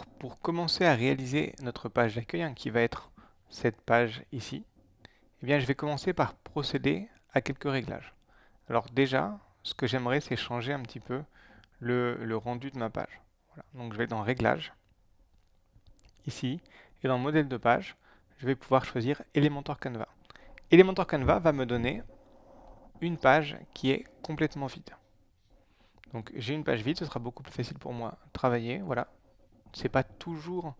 Alors, pour commencer à réaliser notre page d'accueil, hein, qui va être cette page ici, eh bien, je vais commencer par procéder à quelques réglages. Alors déjà, ce que j'aimerais, c'est changer un petit peu le rendu de ma page. Voilà. Donc, je vais dans Réglages, ici, et dans Modèle de page, je vais pouvoir choisir Elementor Canva. Elementor Canva va me donner une page qui est complètement vide. Donc, j'ai une page vide, ce sera beaucoup plus facile pour moi de travailler. Voilà, c'est pas toujours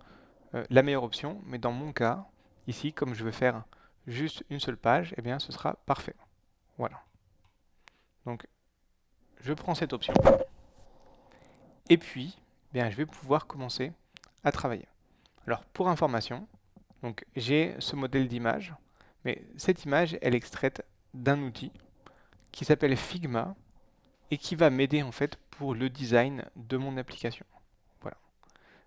la meilleure option, mais dans mon cas, ici, comme je veux faire juste une seule page, eh bien ce sera parfait. Voilà. Donc je prends cette option et puis bien je vais pouvoir commencer à travailler. Alors pour information, donc j'ai ce modèle d'image, mais cette image elle est extraite d'un outil qui s'appelle Figma et qui va m'aider en fait pour le design de mon application. Voilà.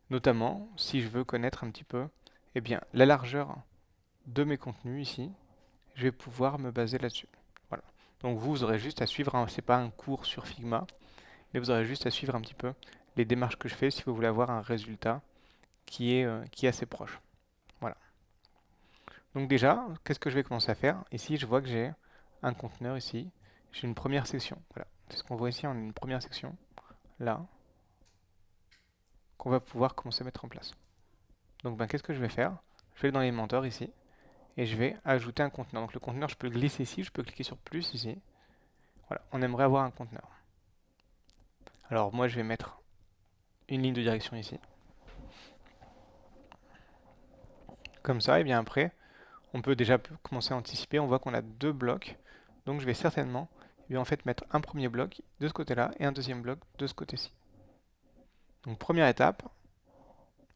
Notamment si je veux connaître un petit peu eh bien la largeur de mes contenus ici, je vais pouvoir me baser là-dessus. Voilà. Donc vous aurez juste à suivre, c'est pas un cours sur Figma, mais vous aurez juste à suivre un petit peu les démarches que je fais si vous voulez avoir un résultat qui est assez proche. Voilà. Donc déjà, qu'est-ce que je vais commencer à faire? Ici, je vois que j'ai un conteneur ici. J'ai une première section. Voilà. C'est ce qu'on voit ici, on a une première section, là, qu'on va pouvoir commencer à mettre en place. Donc ben, qu'est-ce que je vais faire? Je vais dans les mentors ici, et je vais ajouter un conteneur. Donc le conteneur, je peux le glisser ici, je peux cliquer sur plus ici. Voilà, on aimerait avoir un conteneur. Alors moi je vais mettre une ligne de direction ici. Comme ça, et bien après, on peut déjà commencer à anticiper. On voit qu'on a deux blocs. Donc je vais certainement en fait mettre un premier bloc de ce côté-là et un deuxième bloc de ce côté-ci. Donc première étape,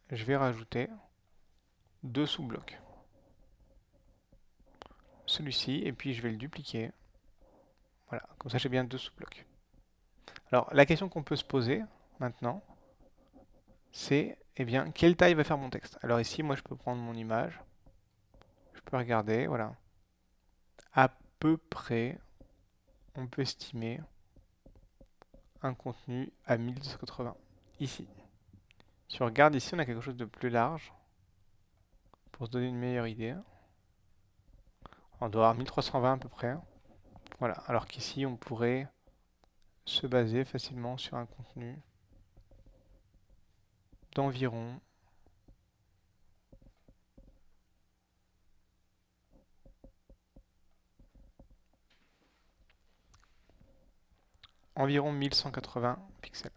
je vais rajouter deux sous-blocs. Celui-ci, et puis je vais le dupliquer. Voilà, comme ça j'ai bien deux sous-blocs. Alors la question qu'on peut se poser maintenant, c'est eh bien quelle taille va faire mon texte. Alors ici, moi je peux prendre mon image, je peux regarder, voilà. À peu près, on peut estimer un contenu à 1280 ici. Si on regarde ici, on a quelque chose de plus large pour se donner une meilleure idée. On doit avoir 1320 à peu près. Voilà, alors qu'ici, on pourrait se baser facilement sur un contenu d'environ environ 1180 pixels.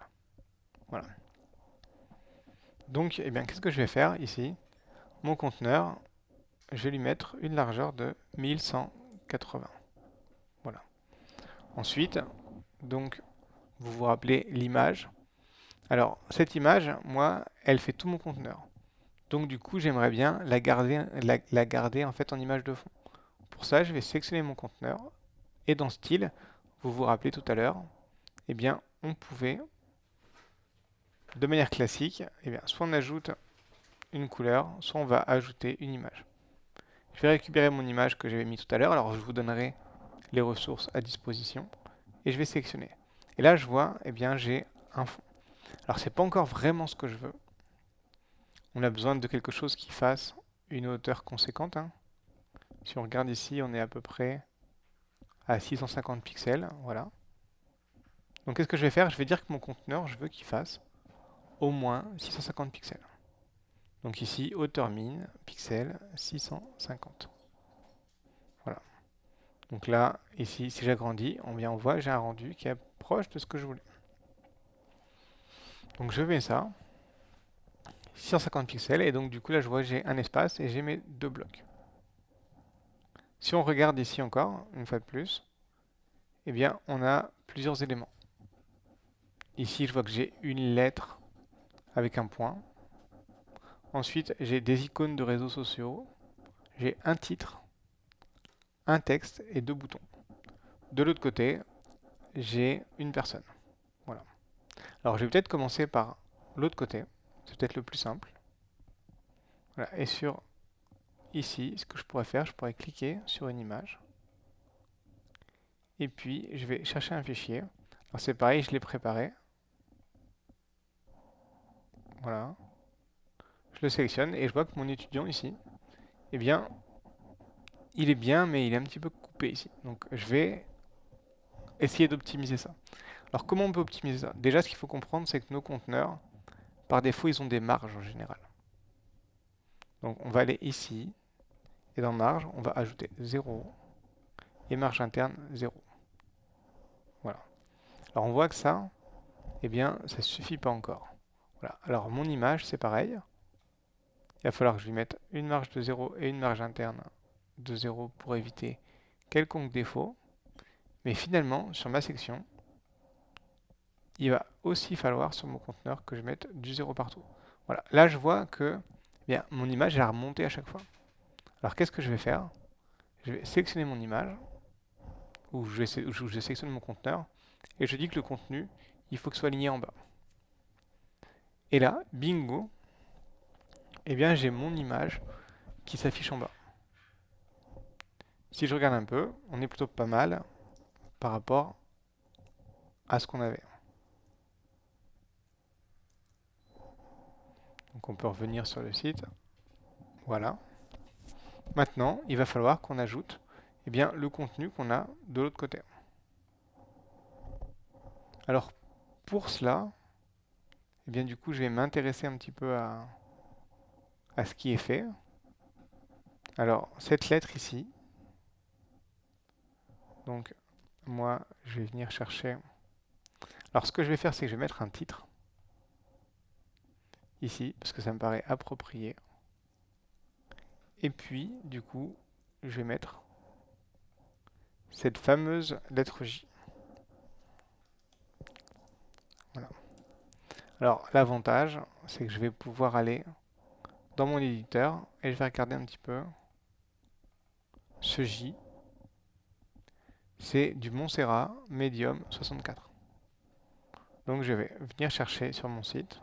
Voilà. Donc, eh bien, qu'est-ce que je vais faire ici? Mon conteneur, je vais lui mettre une largeur de 1180. Voilà. Ensuite, donc, vous vous rappelez l'image. Alors, cette image, moi, elle fait tout mon conteneur. Donc, du coup, j'aimerais bien la garder en fait en image de fond. Pour ça, je vais sélectionner mon conteneur. Et dans Style, vous vous rappelez tout à l'heure, eh bien, on pouvait, de manière classique, eh bien, soit on ajoute une couleur, soit on va ajouter une image. Je vais récupérer mon image que j'avais mis tout à l'heure. Alors, je vous donnerai les ressources à disposition. Et je vais sélectionner. Et là, je vois, eh bien, j'ai un fond. Alors, c'est pas encore vraiment ce que je veux. On a besoin de quelque chose qui fasse une hauteur conséquente, hein. Si on regarde ici, on est à peu près à 650 pixels. Voilà. Donc qu'est-ce que je vais faire? Je vais dire que mon conteneur, je veux qu'il fasse au moins 650 pixels. Donc ici, hauteur min, pixels, 650. Voilà. Donc là, ici, si j'agrandis, on voit j'ai un rendu qui est proche de ce que je voulais. Donc je mets ça, 650 pixels, et donc du coup là je vois que j'ai un espace et j'ai mes deux blocs. Si on regarde ici encore, une fois de plus, eh bien on a plusieurs éléments. Ici je vois que j'ai une lettre avec un point. Ensuite j'ai des icônes de réseaux sociaux. J'ai un titre, un texte et deux boutons. De l'autre côté, j'ai une personne. Voilà. Alors je vais peut-être commencer par l'autre côté. C'est peut-être le plus simple. Voilà. Et sur ici, ce que je pourrais faire, je pourrais cliquer sur une image. Et puis je vais chercher un fichier. Alors c'est pareil, je l'ai préparé. Voilà. je le sélectionne et je vois que mon étudiant ici, eh bien, il est bien, mais il est un petit peu coupé ici. Donc je vais essayer d'optimiser ça. Alors comment on peut optimiser ça? Déjà, ce qu'il faut comprendre, c'est que nos conteneurs, par défaut, ils ont des marges en général. Donc on va aller ici, et dans marge, on va ajouter 0, et marge interne 0. Voilà. Alors on voit que ça, eh bien, ça ne suffit pas encore. Voilà. Alors mon image, c'est pareil. Il va falloir que je lui mette une marge de 0 et une marge interne de 0 pour éviter quelconque défaut. Mais finalement, sur ma section, il va aussi falloir sur mon conteneur que je mette du 0 partout. Voilà. Là, je vois que eh bien, mon image elle a remonté à chaque fois. Alors qu'est-ce que je vais faire? Je vais sélectionner mon image, ou je sélectionne mon conteneur, et je dis que le contenu, il faut que ce soit aligné en bas. Et là, bingo, eh bien j'ai mon image qui s'affiche en bas. Si je regarde un peu, on est plutôt pas mal par rapport à ce qu'on avait. Donc on peut revenir sur le site. Voilà. Maintenant, il va falloir qu'on ajoute eh bien, le contenu qu'on a de l'autre côté. Alors pour cela, eh bien, du coup, je vais m'intéresser un petit peu à ce qui est fait. Alors cette lettre ici, donc moi je vais venir chercher. Alors ce que je vais faire, c'est que je vais mettre un titre ici, parce que ça me paraît approprié. Et puis, du coup, je vais mettre cette fameuse lettre J. Voilà. Alors, l'avantage, c'est que je vais pouvoir aller dans mon éditeur et je vais regarder un petit peu ce J. C'est du Montserrat Medium 64. Donc, je vais venir chercher sur mon site,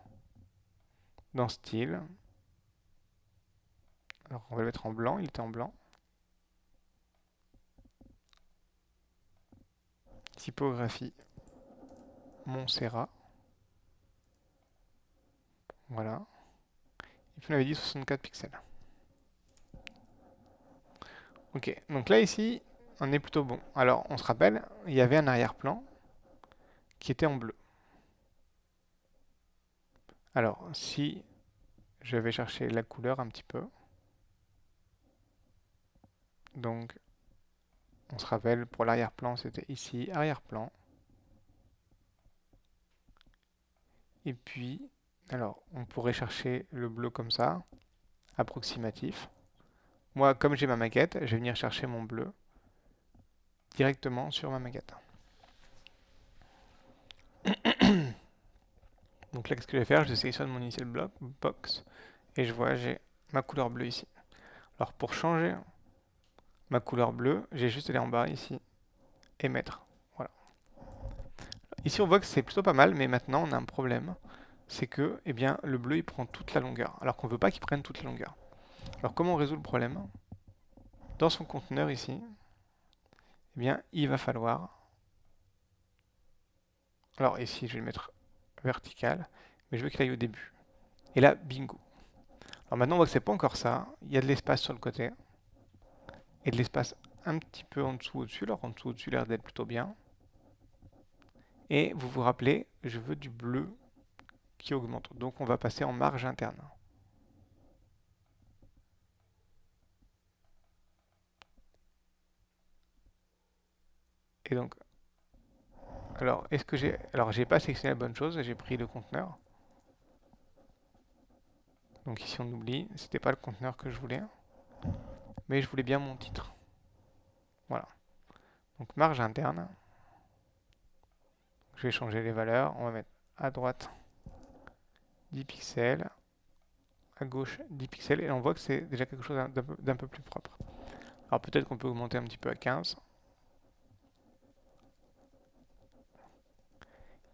dans Style. Alors, on va le mettre en blanc, il était en blanc. Typographie Montserrat. Voilà. Et puis on avait dit 64 pixels. Ok, donc là ici, on est plutôt bon. Alors, on se rappelle, il y avait un arrière-plan qui était en bleu. Alors, si je vais chercher la couleur un petit peu, donc on se rappelle, pour l'arrière-plan, c'était ici, arrière-plan. Et puis, alors, on pourrait chercher le bleu comme ça, approximatif. Moi, comme j'ai ma maquette, je vais venir chercher mon bleu directement sur ma maquette. Donc là, qu'est-ce que je vais faire? Je sélectionne mon initial block, box, et je vois, j'ai ma couleur bleue ici. Alors, pour changer ma couleur bleue, j'ai juste aller en bas ici et mettre. Voilà. Ici, on voit que c'est plutôt pas mal, mais maintenant, on a un problème. C'est que eh bien, le bleu, il prend toute la longueur, alors qu'on ne veut pas qu'il prenne toute la longueur. Alors, comment on résout le problème? Dans son conteneur ici, eh bien, il va falloir... Alors, ici, je vais le mettre vertical, mais je veux qu'il aille au début. Et là, bingo. Alors maintenant, on voit que c'est pas encore ça. Il y a de l'espace sur le côté. Et de l'espace un petit peu en dessous, au-dessus. Alors, en dessous, au-dessus, l'air d'être plutôt bien. Et vous vous rappelez, je veux du bleu qui augmente. Donc on va passer en marge interne. Et donc, alors est-ce que j'ai... Alors j'ai pas sélectionné la bonne chose, j'ai pris le conteneur. Donc ici on oublie, c'était pas le conteneur que je voulais. Mais je voulais bien mon titre. Voilà. Donc marge interne. Je vais changer les valeurs. On va mettre à droite 10 pixels, à gauche 10 pixels. Et on voit que c'est déjà quelque chose d'un peu plus propre. Alors peut-être qu'on peut augmenter un petit peu à 15.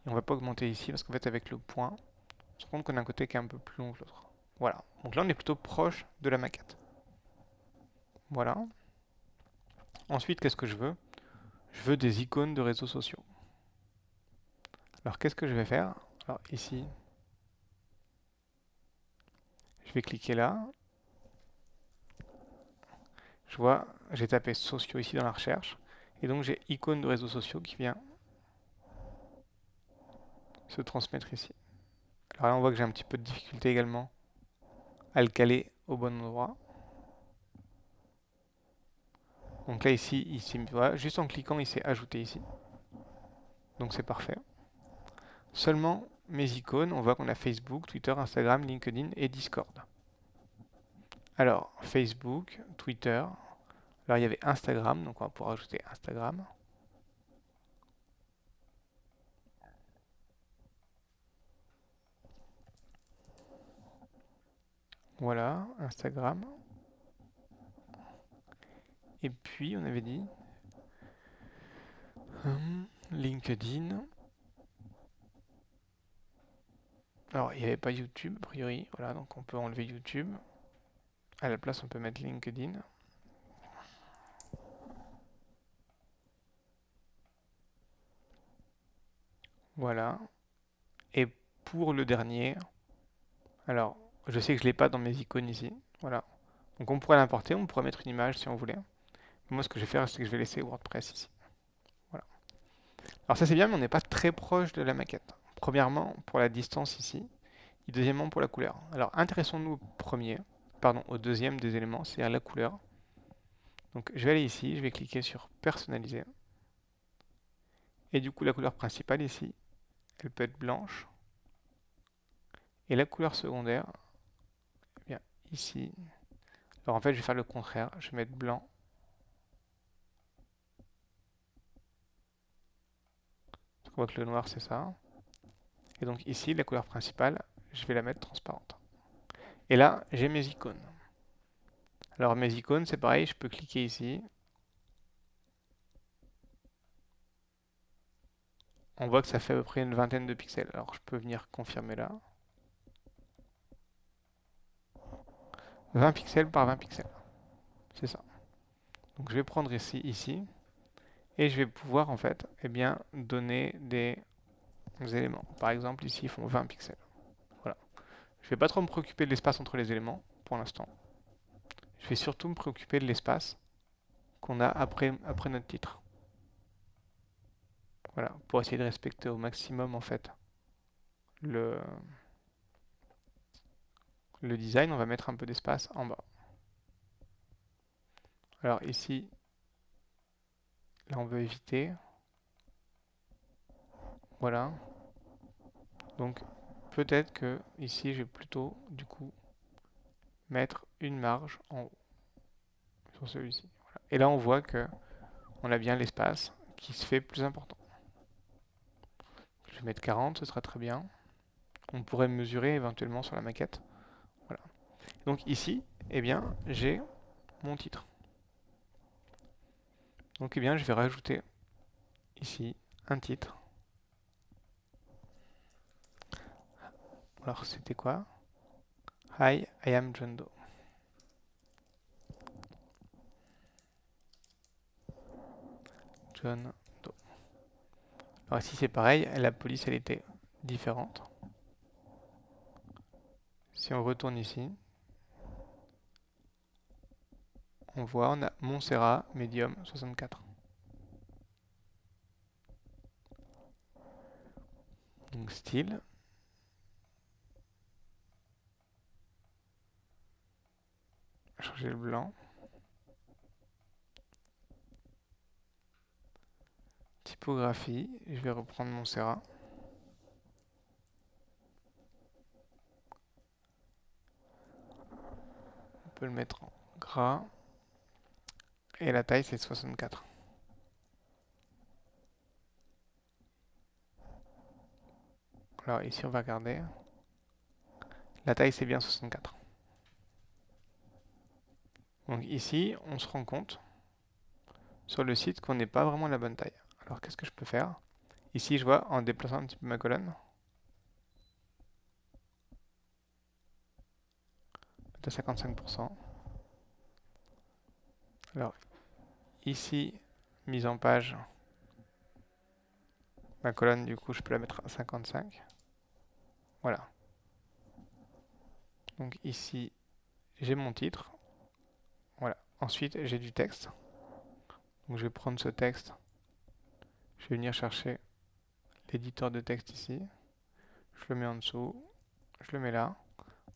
Et on va pas augmenter ici parce qu'en fait avec le point, on se rend compte qu'on a un côté qui est un peu plus long que l'autre. Voilà. Donc là on est plutôt proche de la maquette. Voilà. Ensuite, qu'est-ce que je veux? Je veux des icônes de réseaux sociaux. Alors qu'est-ce que je vais faire? Alors ici, je Je vais cliquer là. Je vois, j'ai tapé sociaux ici dans la recherche. Et donc j'ai icône de réseaux sociaux qui vient se transmettre ici. Alors là, on voit que j'ai un petit peu de difficulté également à le caler au bon endroit. Donc là, ici, voilà, juste en cliquant, il s'est ajouté ici. Donc c'est parfait. Seulement mes icônes, on voit qu'on a Facebook, Twitter, Instagram, LinkedIn et Discord. Alors, Facebook, Twitter. Alors, il y avait Instagram, donc on va pouvoir ajouter Instagram. Voilà, Instagram. Et puis, on avait dit LinkedIn. Alors, il n'y avait pas YouTube, a priori. Voilà, donc on peut enlever YouTube. À la place, on peut mettre LinkedIn. Voilà. Et pour le dernier, alors, je sais que je ne l'ai pas dans mes icônes ici. Voilà. Donc on pourrait l'importer, on pourrait mettre une image si on voulait. Moi, ce que je vais faire, c'est que je vais laisser WordPress ici. Voilà. Alors ça, c'est bien, mais on n'est pas très proche de la maquette. Premièrement, pour la distance ici. Et deuxièmement, pour la couleur. Alors, intéressons-nous au deuxième des éléments, c'est-à-dire la couleur. Donc, je vais aller ici, je vais cliquer sur personnaliser. Et du coup, la couleur principale ici, elle peut être blanche. Et la couleur secondaire, eh bien, ici. Alors en fait, je vais faire le contraire. Je vais mettre blanc. On voit que le noir, c'est ça. Et donc ici, la couleur principale, je vais la mettre transparente. Et là, j'ai mes icônes. Alors mes icônes, c'est pareil, je peux cliquer ici. On voit que ça fait à peu près une vingtaine de pixels. Alors je peux venir confirmer là. 20 pixels par 20 pixels. C'est ça. Donc je vais prendre ici, et je vais pouvoir en fait eh bien, donner des éléments. Par exemple, ici, ils font 20 pixels. Voilà. Je ne vais pas trop me préoccuper de l'espace entre les éléments pour l'instant. Je vais surtout me préoccuper de l'espace qu'on a après notre titre. Voilà, pour essayer de respecter au maximum en fait le, le design, on va mettre un peu d'espace en bas. Alors ici, là on veut éviter. Voilà. Donc peut-être que ici je vais plutôt du coup mettre une marge en haut sur celui-ci. Voilà. Et là on voit que on a bien l'espace qui se fait plus important. Je vais mettre 40, ce sera très bien. On pourrait mesurer éventuellement sur la maquette. Voilà. Donc ici, eh bien, j'ai mon titre. Donc eh bien, je vais rajouter ici un titre. Alors c'était quoi? Hi, I am John Doe. John Doe. Alors ici c'est pareil, la police elle était différente. Si on retourne ici, on voit on a Montserrat Medium 64. Donc style. Changer le blanc. Typographie, je vais reprendre Montserrat. On peut le mettre en gras. Et la taille c'est 64. Alors ici on va regarder. La taille c'est bien 64. Donc ici on se rend compte sur le site qu'on n'est pas vraiment la bonne taille. Alors qu'est-ce que je peux faire? Ici je vois en déplaçant un petit peu ma colonne. De 55%. Alors ici, mise en page, ma colonne du coup je peux la mettre à 55. Voilà. Donc ici, j'ai mon titre. Voilà. Ensuite, j'ai du texte. Donc je vais prendre ce texte. Je vais venir chercher l'éditeur de texte ici. Je le mets en dessous. Je le mets là.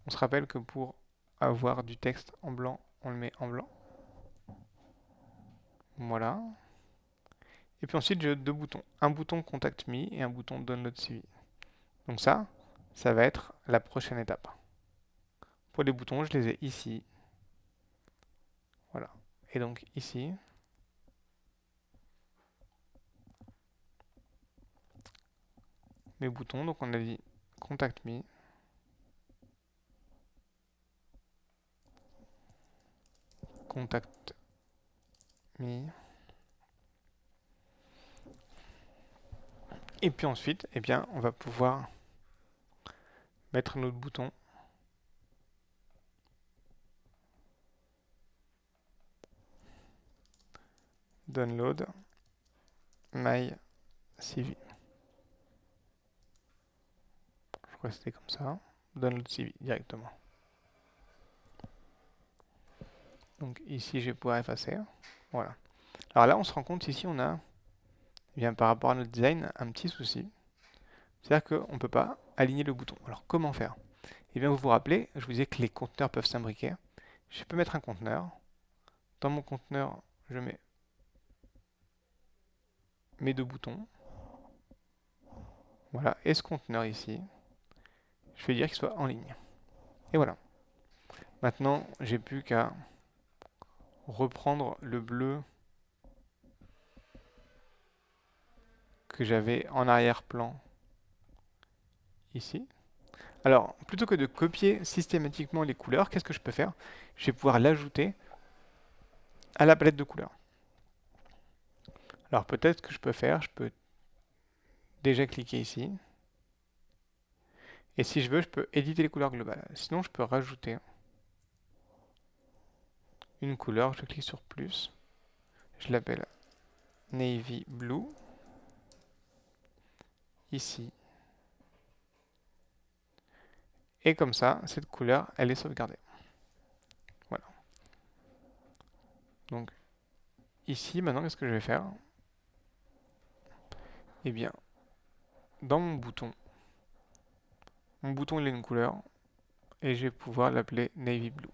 On se rappelle que pour avoir du texte en blanc, on le met en blanc. Voilà. Et puis ensuite, j'ai deux boutons. Un bouton Contact Me et un bouton Download CV. Donc ça va être la prochaine étape. Pour les boutons, je les ai ici. Voilà. Et donc ici, mes boutons. Donc on a dit Contact Me. Contact Me. Et puis ensuite, eh bien, on va pouvoir mettre notre bouton. Download My CV. Je crois que c'était comme ça. Download CV directement. Donc ici, je vais pouvoir effacer. Voilà. Alors là, on se rend compte ici, on a, eh bien, par rapport à notre design, un petit souci. C'est-à-dire qu'on ne peut pas aligner le bouton. Alors comment faire? Eh bien, vous vous rappelez, je vous disais que les conteneurs peuvent s'imbriquer. Je peux mettre un conteneur. Dans mon conteneur, je mets mes deux boutons. Voilà. Et ce conteneur ici, je vais dire qu'il soit en ligne. Et voilà. Maintenant, j'ai plus qu'à reprendre le bleu que j'avais en arrière-plan ici. Alors, plutôt que de copier systématiquement les couleurs, qu'est-ce que je peux faire? Je vais pouvoir l'ajouter à la palette de couleurs. Alors peut-être que je peux faire, je peux déjà cliquer ici. Et si je veux, je peux éditer les couleurs globales. Sinon, je peux rajouter une couleur. Je clique sur plus. Je l'appelle Navy Blue. Ici. Et comme ça, cette couleur, elle est sauvegardée. Voilà. Donc, ici, maintenant, qu'est-ce que je vais faire? Eh bien, dans mon bouton, il a une couleur. Et je vais pouvoir l'appeler Navy Blue.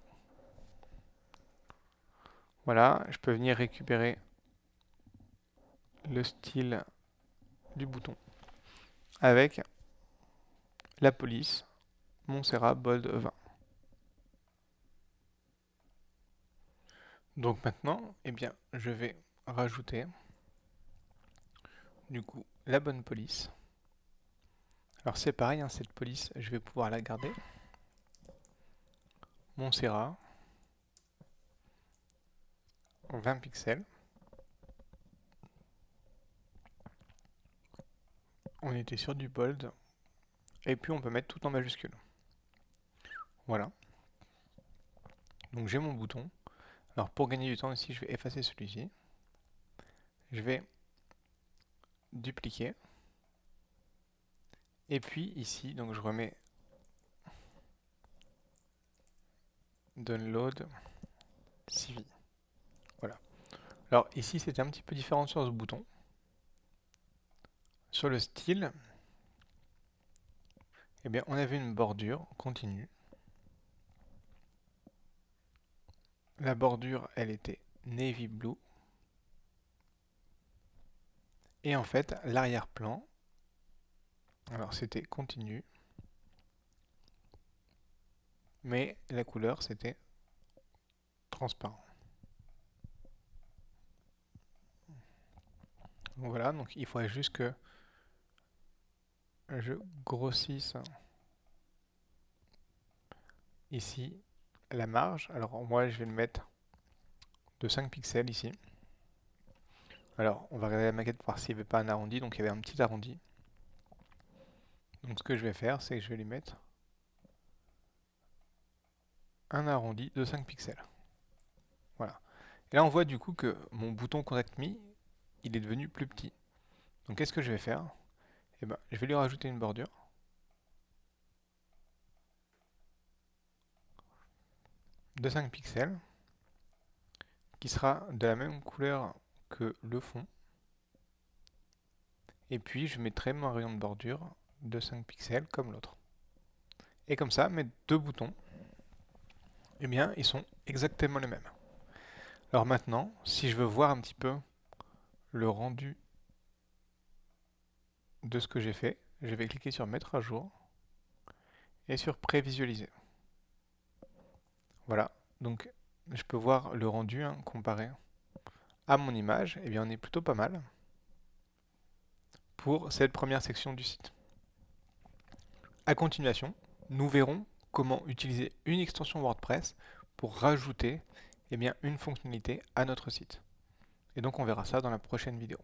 Voilà, je peux venir récupérer le style du bouton avec la police Montserrat Bold 20. Donc maintenant, eh bien, je vais rajouter du coup la bonne police. Alors c'est pareil, hein, cette police, je vais pouvoir la garder. Montserrat, 20 pixels. On était sur du bold. Et puis on peut mettre tout en majuscule. Voilà. Donc j'ai mon bouton. Alors pour gagner du temps ici, je vais effacer celui-ci. Je vais dupliquer. Et puis ici, donc je remets Download CV. Voilà. Alors ici, c'était un petit peu différent sur ce bouton. Sur le style, eh bien, on avait une bordure continue. La bordure, elle était navy blue. Et en fait, l'arrière-plan, alors c'était continu, mais la couleur, c'était transparent. Donc voilà, donc il faudrait juste que je grossisse ici la marge. Alors moi, je vais le mettre de 5 pixels ici. Alors, on va regarder la maquette pour voir s'il n'y avait pas un arrondi. Donc, il y avait un petit arrondi. Donc, ce que je vais faire, c'est que je vais lui mettre un arrondi de 5 pixels. Voilà. Et là, on voit du coup que mon bouton Contact Me, il est devenu plus petit. Donc, qu'est-ce que je vais faire? Eh ben, je vais lui rajouter une bordure. de 5 pixels qui sera de la même couleur que le fond. Et puis je mettrai mon rayon de bordure de 5 pixels comme l'autre. Et comme ça, mes deux boutons, eh bien, ils sont exactement les mêmes. Alors maintenant, si je veux voir un petit peu le rendu de ce que j'ai fait, je vais cliquer sur mettre à jour et sur prévisualiser. Voilà, donc je peux voir le rendu comparé à mon image, et bien on est plutôt pas mal pour cette première section du site. À continuation, nous verrons comment utiliser une extension WordPress pour rajouter une fonctionnalité à notre site. Et donc on verra ça dans la prochaine vidéo.